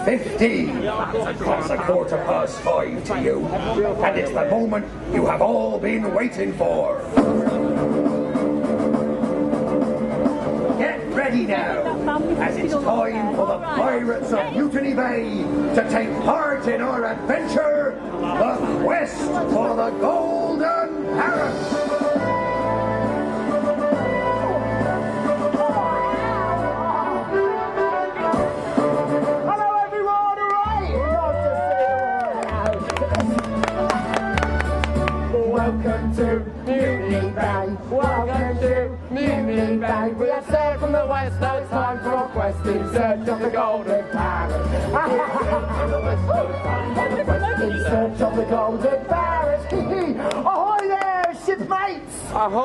3:15. That's 5:15 to you. And it's the moment you have all been waiting for. Get ready now, as it's time for the pirates of Mutiny Bay to take part in our adventure, the quest for the Golden Parrot. Welcome to Mutiny Bay. Welcome to Mutiny Bay. We have sailed from the west, now it's time for our quest in search of the Golden Parrot. In search of the Golden Parrot. Ahoy there, shipmates! Ahoy!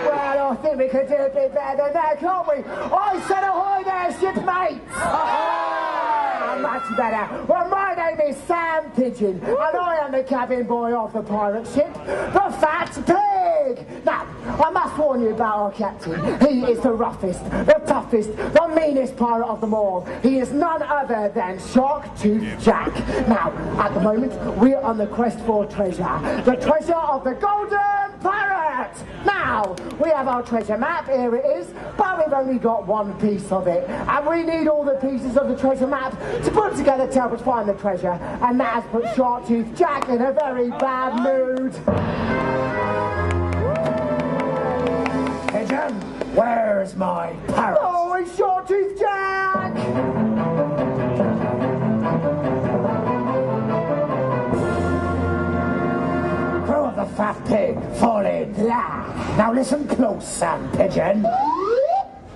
Well, I think we could do a bit better than that, can't we? I said ahoy there, shipmates! Ahoy! Much better. Well, my name is Sam Pigeon, and I am the cabin boy of the pirate ship, the Fat Pig. Now, I must warn you about our captain. He is the roughest, the toughest, the meanest pirate of them all. He is none other than Shark-Tooth Jack. Now, at the moment, we are on the quest for treasure. The treasure of the Golden Parrot. Now, we have our treasure map, here it is, but we've only got one piece of it. And we need all the pieces of the treasure map to put together to help us find the treasure. And that has put Shark-Tooth Jack in a very bad mood. Pigeon, where's my parrot? Oh, it's Shark-Tooth Jack! Crew of the Fat Pig, fall in. Now listen close, Sam Pigeon.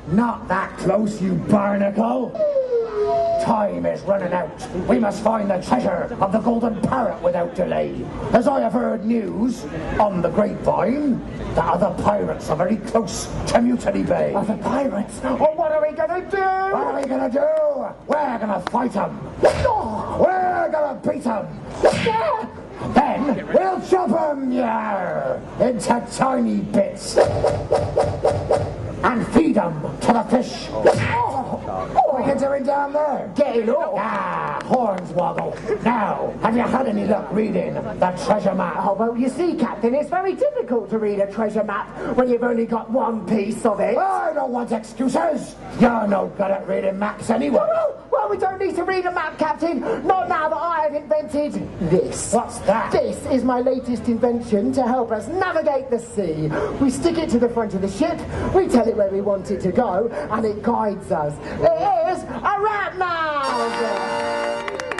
Not that close, you barnacle. Time is running out. We must find the treasure of the Golden Parrot without delay. As I have heard news on the grapevine that other pirates are very close to Mutiny Bay. Other pirates? Oh, what are we gonna do? What are we gonna do? We're gonna fight them. We're gonna beat them. Then we'll chop them, into tiny bits. And feed them to the fish. What are you doing down there? Getting up. Horns woggle. Now, have you had any luck reading the treasure map? Oh, well, you see, Captain, it's very difficult to read a treasure map when you've only got one piece of it. I don't want excuses. You're no good at reading maps anyway. Well, we don't need to read a map, Captain. Not now that I have invented this. What's that? This is my latest invention to help us navigate the sea. We stick it to the front of the ship, we tell it where we want it to go, and it guides us. It is a rat nav!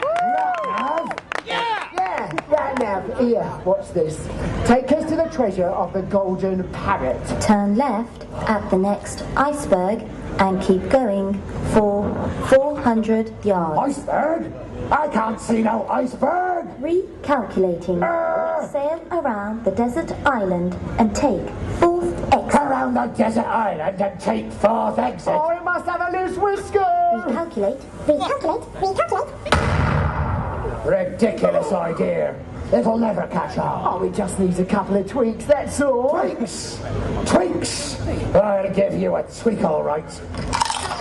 Rat nav? Yeah, rat nav. Here, watch this. Take us to the treasure of the Golden Parrot. Turn left at the next iceberg and keep going for 400 yards. Iceberg? I can't see no iceberg. Recalculating. Sail around the desert island and take fourth exit. Around the desert island and take fourth exit. Oh, it must have a loose whisker! Recalculate. Ridiculous idea. It'll never catch on. Oh, it just needs a couple of tweaks, that's all. Tweaks! I'll give you a tweak, all right.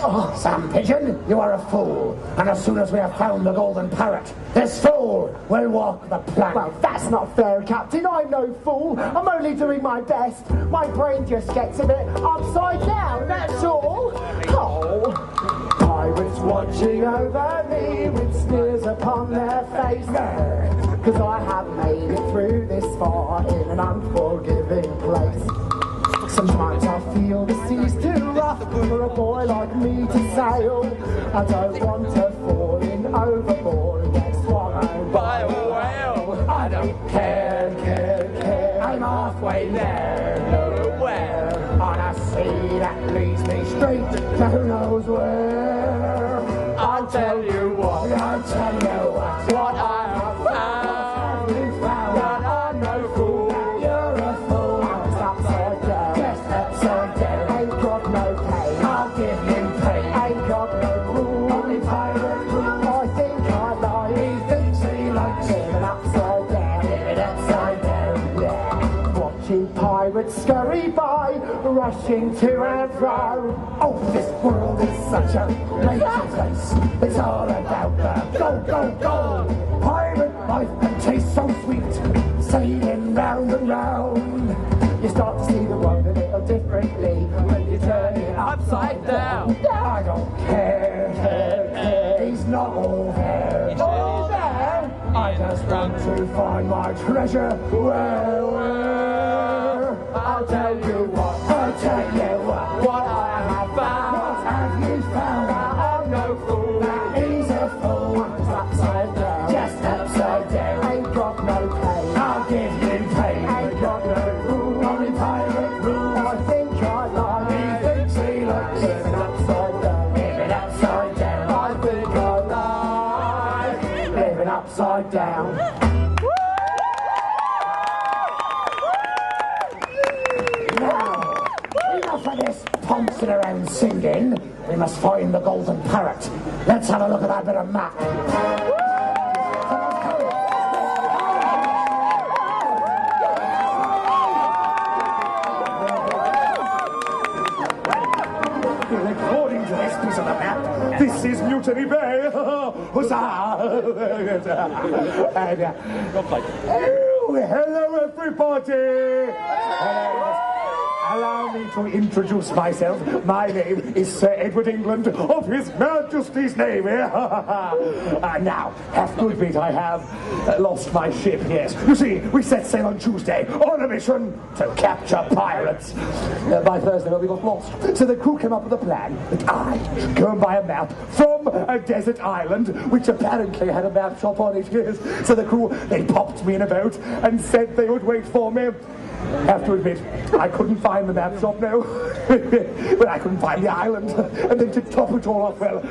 Oh, Sam Pigeon, you are a fool. And as soon as we have found the Golden Parrot, this fool will walk the plank. Well, that's not fair, Captain. I'm no fool. I'm only doing my best. My brain just gets a bit upside down, that's all. Oh, pirates watching over me with sneers upon their face. Because I have made it through this far in an unforgiving place. Sometimes I feel the sea's too rough for a boy like me to sail. I don't want to fall in overboard and get swallowed by a whale. I don't care. I'm halfway there, nowhere. On a sea that leads me straight to who knows where. I'll tell you what what I have found. That I'm no fool. You're a fool. It's upside down. Yes, upside down. Ain't got no pain. I'll give you pain. Ain't got no rule. Only pirate rules. I think I like He thinks he likes living upside down. it upside down. Watching pirates scurry we by, rushing to and fro. Oh, this world is such a raging place. It's all about the go, go, go. Pirate life can taste so sweet, sailing round and round. You start to see the world a little differently when you turn it upside down. I don't care. He's not all there. All there? I just want to find my treasure. Where? I'll tell you what. I'll tell you what I have found. What have you found? I'm no fool. He's a fool. Upside down. Just upside down. Ain't got no pain. I'll give you pain. Ain't got no rule. Only pirate rules. I think I like. He thinks he likes Living upside down. living upside down. I think I like living upside down. Now, enough of this pouncing around singing. We must find the Golden Parrot. Let's have a look at that bit of map. According to this piece of the map, this is Mutiny Bay. Huzzah! And, hello, everybody. Allow me to introduce myself. My name is Sir Edward England of His Majesty's Navy. Now, have to admit I have lost my ship, yes. You see, we set sail on Tuesday on a mission to capture pirates. By Thursday, we got lost. So the crew came up with a plan that I should go and buy a map from a desert island, which apparently had a map shop on it, yes. So the crew, they popped me in a boat and said they would wait for me. Have to admit, I couldn't find the map shop now. But I couldn't find the island. And then to top it all off, well,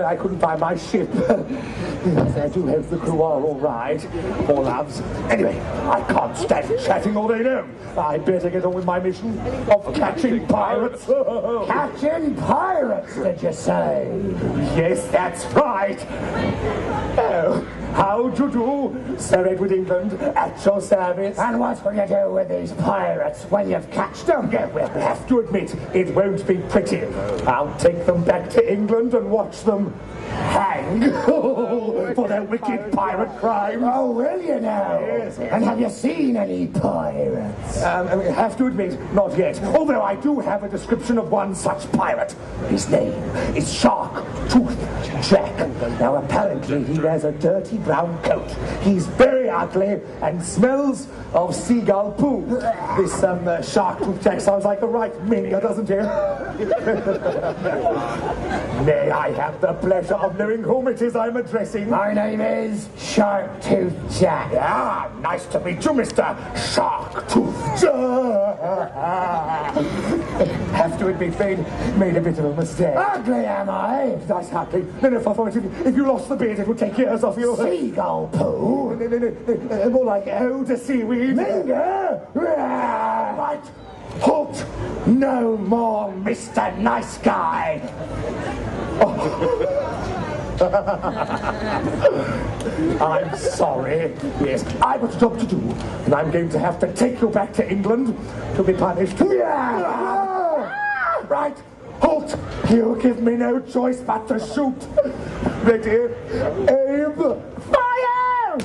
I couldn't find my ship. Yes, I do hope the crew are all right. Poor lads. Anyway, I can't stand chatting all day now. I better get on with my mission of catching pirates. Catching pirates, did you say? Yes, that's right. Oh, how do you do, Sir Edward England, at your service? And what will you do with these pirates when you've catched them? Yeah, we'll have to admit, it won't be pretty. I'll take them back to England and watch them hang for their wicked pirate crimes. Oh, will you now? Yes. And have you seen any pirates? I have to admit, not yet. Although I do have a description of one such pirate. His name is Shark Tooth Jack. Now, apparently, he wears a dirty brown coat. He's very ugly and smells of seagull poo. This Shark Tooth Jack sounds like the right minion, doesn't he? May I have the pleasure of knowing whom it is I'm addressing? My name is Shark Tooth Jack. Ah, nice to meet you, Mr. Shark Tooth Jack. Have to admit, Fade made a bit of a mistake. Ugly, am I? That's happy. No, if you lost the beard, it would take years off you. Seagull poo? No, more like elder seaweed. Linger? Right. Halt! No more, Mr. Nice Guy. I'm sorry. Yes, I've got a job to do, and I'm going to have to take you back to England to be punished. Right. Halt! You give me no choice but to shoot. Ready? Aim. Fire!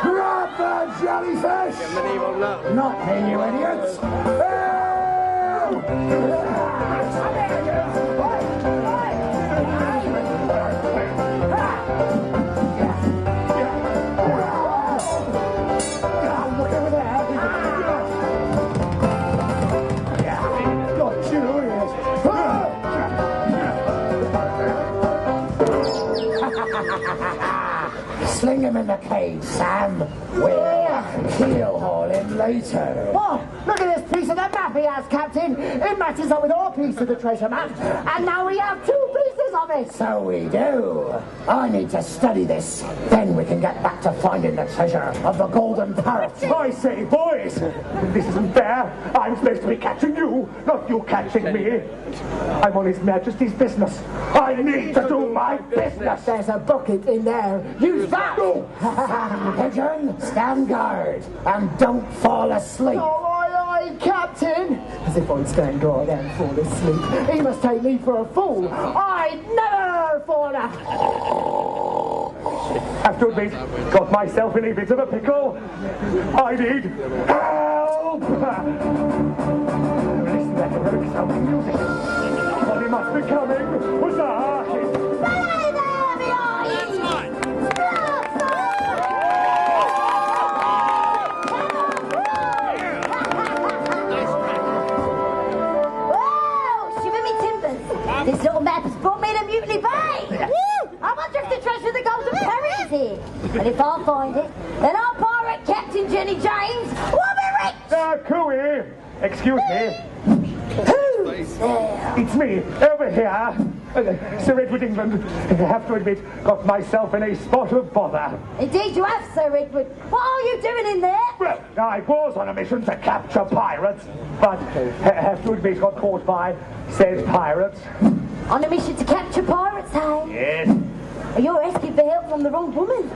Grab the jellyfish! Not me, you idiots! Look over there! Got you, yes! Sling him in the cage, Sam. We'll keel-haul him later. Oh, look at this piece of the map he has, Captain. It matches up with our piece of the treasure map. And now we have two pieces dispose of it. So we do. I need to study this. Then we can get back to finding the treasure of the Golden Parrot. I say, boys, this isn't fair. I'm supposed to be catching you, not you catching me. I'm on His Majesty's business. I need to do my business. There's a bucket in there. Use that. Pigeon, stand guard and don't fall asleep. Aye, Captain. As if I'd stand guard and fall asleep. He must take me for a fool. I'd never fall asleep. Have to admit, got myself in a bit of a pickle. I need help! Listen to that heroic sounding music. Somebody must be coming. Huzzah! This little map has brought me to Mutiny Bay. Woo! I wonder if the treasure of the Golden Parrot is here. And if I find it, then our pirate Captain Jenny James will be rich. Cooey! Excuse me. Who's there? It's me, over here. Sir Edward England. I have to admit, got myself in a spot of bother. Indeed you have, Sir Edward. What are you doing in there? Well, I was on a mission to capture pirates, but have to admit, got caught by said pirates. On a mission to capture pirates, hey? Yes. You're asking for help from the wrong woman.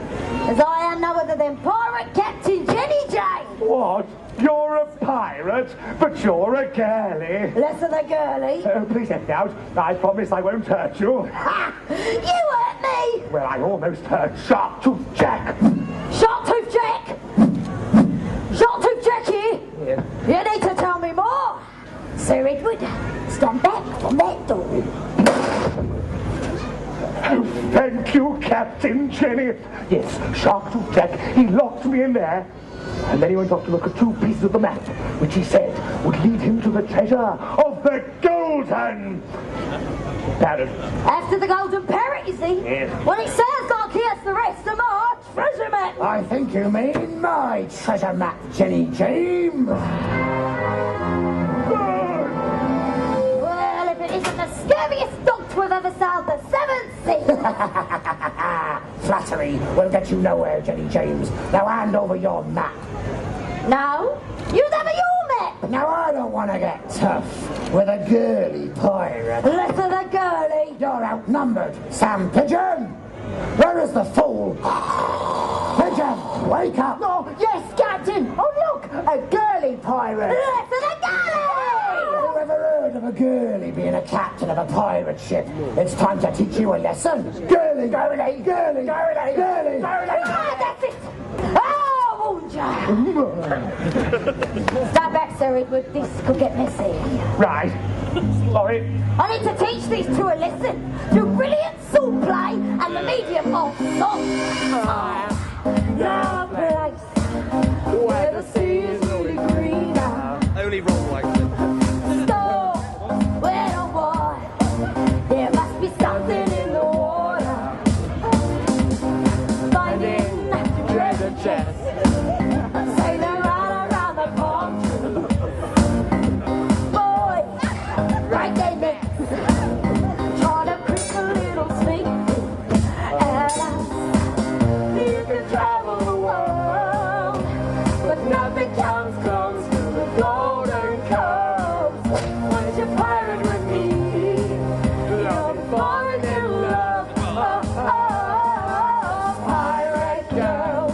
As I am no other than Pirate Captain Jenny James. What? You're a pirate, but you're a girlie. Less than a girlie. Please let me out. I promise I won't hurt you. Ha! You hurt me! Well, I almost hurt Shark-Tooth Jack. Shark-Tooth Jack! Shark-Tooth Jack here? Yes. You need to tell me more. Sir Edward, stand back from that door. Thank you, Captain Jenny. Yes, Shark-Tooth Jack, he locked me in there. And then he went off to look at 2 pieces of the map, which he said would lead him to the treasure of the Golden Parrot. After the Golden Parrot, you see? Yes. Well, it sounds like he has the rest of my treasure map. I think you mean my treasure map, Jenny James. Well, if it isn't the scariest dog to have ever sailed the 7th sea. Flattery will get you nowhere, Jenny James. Now hand over your map. No, you'd have your map. Now I don't want to get tough with a girly pirate. Less than a girlie. You're outnumbered, Sam Pigeon. Where is the fool? Pigeon, wake up. Oh, yes, Captain. Oh, look, a girly pirate. Less than a girlie. Have you ever heard of a girly being a captain of a pirate ship? It's time to teach you a lesson. Girly, girly, girly, girly, girly, girly. Ah, that's it. Oh, won't ya? Stand back, Sir Edward. This could get messy. Right. Sorry. I need to teach these two a lesson through brilliant sword play and the medium of song. No place where the sea is only greener. Only wrong way. Stop where the water. There must be something in the water. Finding treasure chests. Sailing right around the palm tree. Boys, right they next. Trying to creep a little sneak. And you can travel the world, but nothing comes close to the golden coast. Once you're pirate with me, you'll be falling in love. Oh, oh, oh, pirate girl.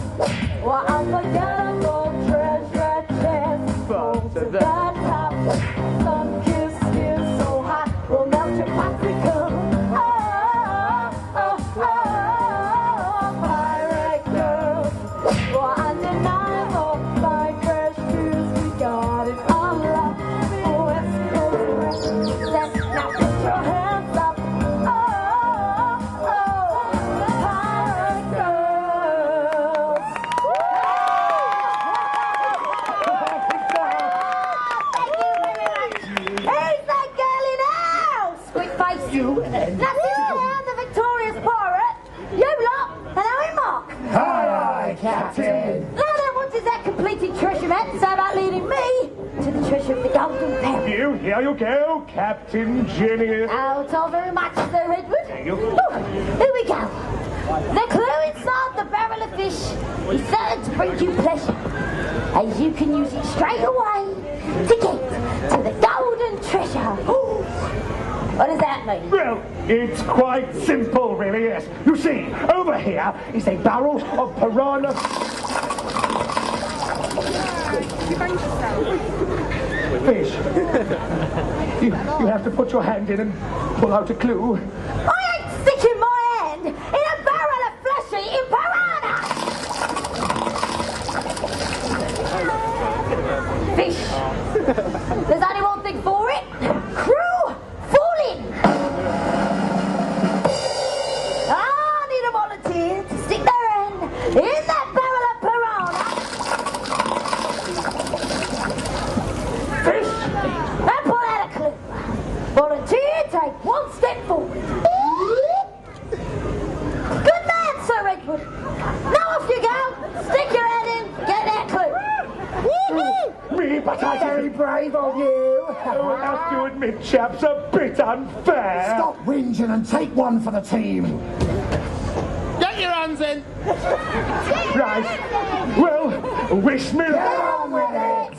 Well, unforgettable treasure chest. Fall to the top. Some kiss so hot will melt your popsicle. Oh, oh, oh, pirate girl. Well, undeniable, my fresh shoes, we got it all up. West Coast, let's now put your hands up. Oh, oh, pirate girls. Thank you very much. Who's that girl in the house? Squid face. You. Now, see where I am, the victorious pirate? You lot, and I'm Mark. Aye, aye, Captain. Now then, what does that completed treasure map say about leading me to the treasure of the Golden Parrot? Here you go, Captain Jenny. Oh, so very much, Sir Edward. hear you. Oh, here we go. The clue inside the barrel of fish is certain to bring you pleasure, as you can use it straight away to get to the golden treasure. Ooh. What does that mean? Well, it's quite simple, really, yes. You see, over here is a barrel of piranha... fish. You have to put your hand in and pull out a clue. I ain't sticking my hand in a barrel of flesh-eating piranha! Fish. There's only one thing for it. Crew, fall in. I need a volunteer to stick their hand in that barrel of piranha. Fish! And pull out a clue. Volunteer, take one step forward. Good man, Sir Edward. Now off you go. Stick your head in, get that clue. Me, but I Very brave of you. I have to admit, chaps, a bit unfair. Stop whinging and take one for the team. Get your hands in. Right. Well, wish me Get luck. on with it.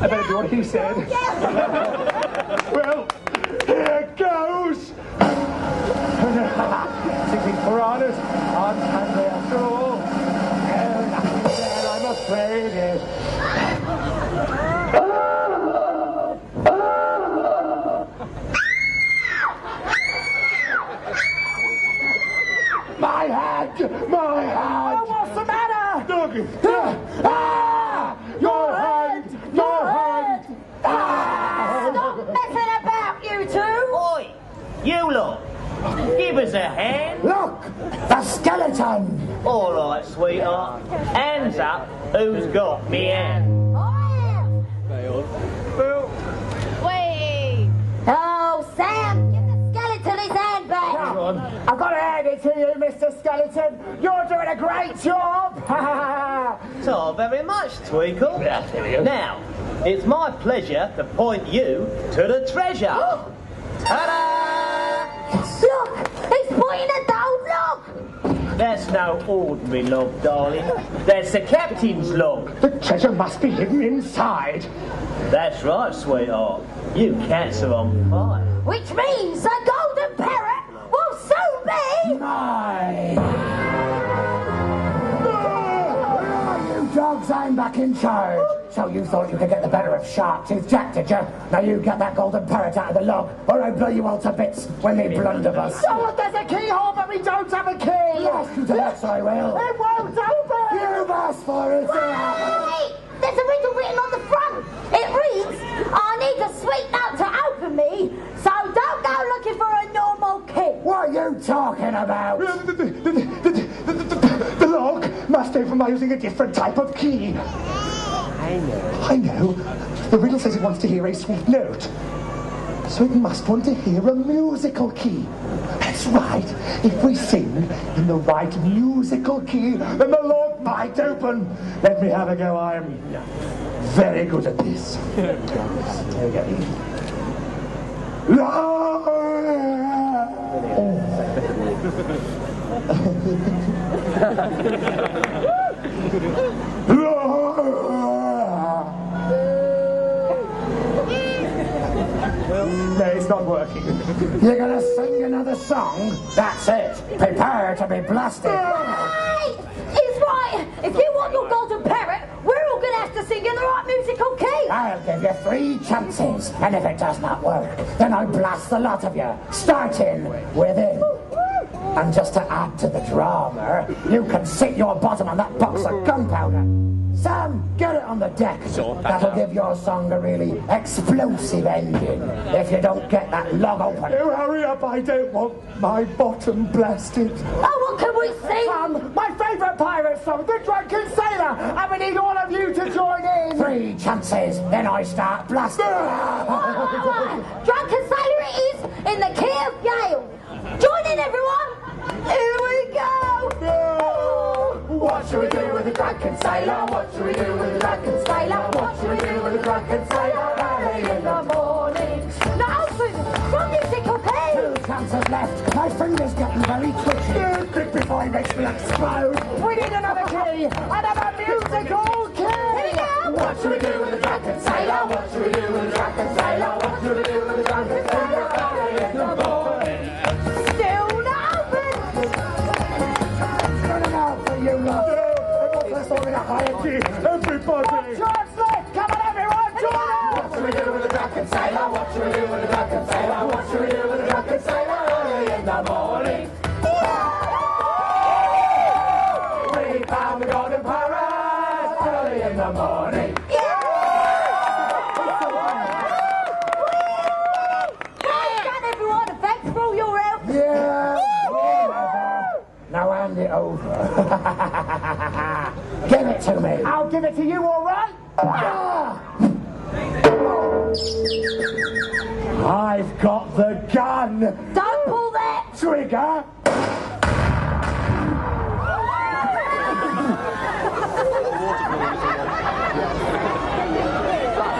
I better do what he said. Well, here goes. Thinking piranhas aren't hungry after all. Oh, nothing there, I'm afraid. Yes. My hand! My hand! What's the matter? Doggy! Ah! Your hand! Your hand! Stop messing about, you two. Oi, you lot, give us a hand. Look, the skeleton. All right, sweetheart. Hands up, who's got me hand? I am. Wait. Oh, Sam, give the skeleton his hand back. I've got to hand it to you, Mr. Skeleton. You're doing a great job. So very much, Tweakle. Now, it's my pleasure to point you to the treasure. Ta-da! Look, he's pointing a gold log. That's no ordinary log, darling. That's the captain's log. The treasure must be hidden inside. That's right, sweetheart. You cats are on fire. Which means the Golden Parrot will soon be... Mine. You dogs, I'm back in charge. So you thought you could get the better of Shark-Tooth Jack, did you? Now you get that golden parrot out of the log, or I blow you all to bits when they blunderbuss. So there's a keyhole, but we don't have a key. Yes, you yes, I will. It won't open. You asked for it. Hey, there's a riddle written on the front. It reads, I need a sweet note to open me, so don't go looking for a normal key. What are you talking about? The log must open by using a different type of key. I know. The riddle says it wants to hear a sweet note. So it must want to hear a musical key. That's right. If we sing in the right musical key, then the log might open. Let me have a go. I am very good at this. No, it's not working. You're gonna sing another song? That's it. Prepare to be blasted. Hey, he's right. If you want your golden parrot, we're all going to have to sing in the right musical key. I'll give you 3 chances, and if it does not work, then I'll blast the lot of you, starting with him. And just to add to the drama, you can sit your bottom on that box of gunpowder. Sam, get it on the deck. That'll give your song a really explosive ending. If you don't get that log open. Oh, hurry up, I don't want my bottom blasted. Oh, what can we sing? My favourite pirate song, The Drunken Sailor, and we need all of you to join in. 3 chances, then I start blasting. Drunken Sailor it is, in the key of Yale. Join in, everyone. Here we go. What should we do with the drunken sailor? What should we do with the drunken sailor? What should we do with the drunken sailor? Early in the morning. left. My finger's getting very twitchy. Quick before he makes me explode. We need another key, another musical key. What should we do with the drunken sailor? What should we do with the drunken sailor? What should we do with the drunken sailor? Early in the morning. Still not open. It's running out for you, love. Let's all get a higher key. Everybody. George Smith, come on everyone, join us. What should we do with the drunken sailor? What should we do with the drunken sailor? What should we do with the drunken sailor? Early in the morning. We found the Golden Parrot. Early in the morning. Well done, everyone, and thanks for all your help. Yeah. Whatever. Now hand it over. Give it to me. I'll give it to you, all right? I've got the gun. Don't pull that. Trigger.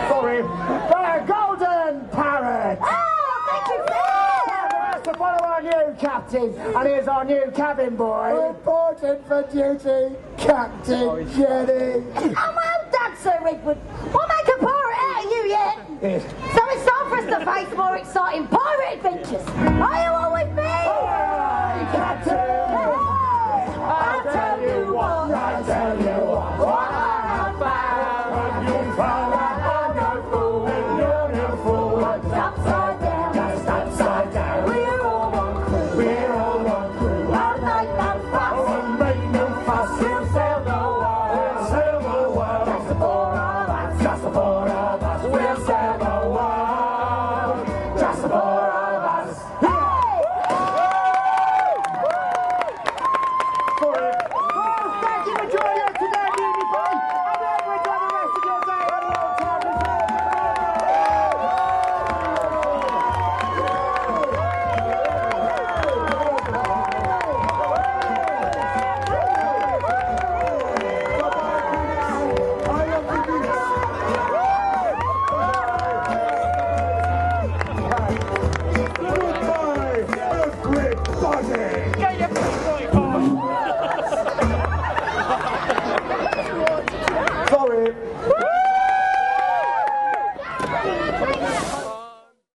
Sorry. The Golden Parrot. Oh, thank you, sir. That's to follow our new captain. And here's our new cabin boy. Reporting for duty, Captain Jenny. Oh, well done, Sir Redwood. We'll make a pirate out of you yet. Yes. So it's time for us to face more exciting pirate adventures. Are you all